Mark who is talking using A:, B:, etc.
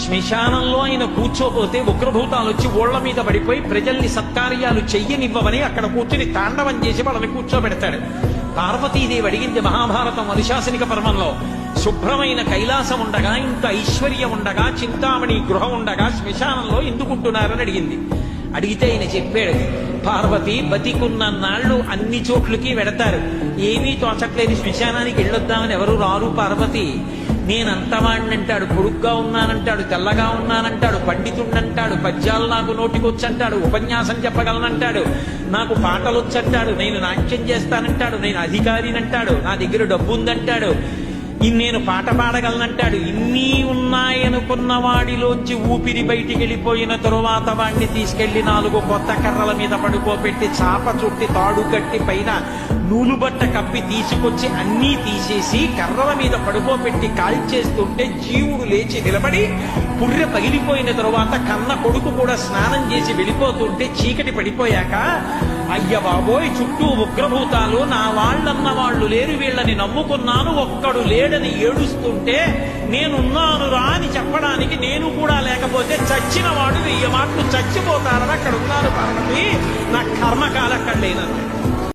A: శ్మశానంలో ఆయన కూర్చోపోతే ఉగ్రభూతాలు వచ్చి ఓళ్ల మీద పడిపోయి ప్రజల్ని సత్కార్యాలు చెయ్యనివ్వవని అక్కడ కూర్చుని తాండవం చేసి వాళ్ళని కూర్చోబెడతాడు. పార్వతీదేవి అడిగింది మహాభారతం అనుశాసనిక పర్వంలో, శుభ్రమైన కైలాసం ఉండగా, ఇంత ఐశ్వర్యం ఉండగా, చింతామణి గృహం ఉండగా శ్మశానంలో ఎందుకుంటున్నారని అడిగింది. అడిగితే ఆయన చెప్పాడు, పార్వతి బతికున్న నాళ్ళు అన్ని చోట్లకి వెడతారు, ఏమీ తోచట్లేదు, శ్మశానానికి వెళ్ళొద్దామని ఎవరు రారు పార్వతి. నేనంతవాణ్ణంటాడు, పొడుగ్గా ఉన్నానంటాడు, తెల్లగా ఉన్నానంటాడు, పండితుండంటాడు, పద్యాలు నాకు నోటికొచ్చంటాడు, ఉపన్యాసం చెప్పగలనంటాడు, నాకు పాటలొచ్చంటాడు, నేను నాట్యం చేస్తానంటాడు, నేను అధికారినంటాడు, నా దగ్గర డబ్బు ఉందంటాడు, నేను పాట పాడగలనంటాడు. ఇన్ని ఉన్నాయనుకున్న వాడిలోంచి ఊపిరి బయటికి వెళ్ళిపోయిన తరువాత వాడిని తీసుకెళ్లి 4 కొత్త కర్రల మీద పడుకోబెట్టి చాప చుట్టి తాడు కట్టి పైన నూలుబట్ట కప్పి తీసుకొచ్చి అన్నీ తీసేసి కర్రల మీద పడుకోబెట్టి కాల్చేస్తుంటే జీవుడు లేచి నిలబడి పుర్రె పగిలిపోయిన తరువాత కన్న కొడుకు కూడా స్నానం చేసి వెళ్ళిపోతుంటే చీకటి పడిపోయాక, అయ్య బాబోయ్ చుట్టూ ఉగ్రభూతాలు, నా వాళ్ళన్న వాళ్ళు లేరు, వీళ్ళని నమ్ముకున్నాను, ఒక్కడు లేడని ఏడుస్తుంటే నేనున్నాను రా అని చెప్పడానికి నేను కూడా లేకపోతే చచ్చిన వాడు 1000 మాటలు చచ్చిపోతారని అక్కడ ఉన్నారు పార్వతి, నా కర్మకాలక్కడ లేనన్నాడు.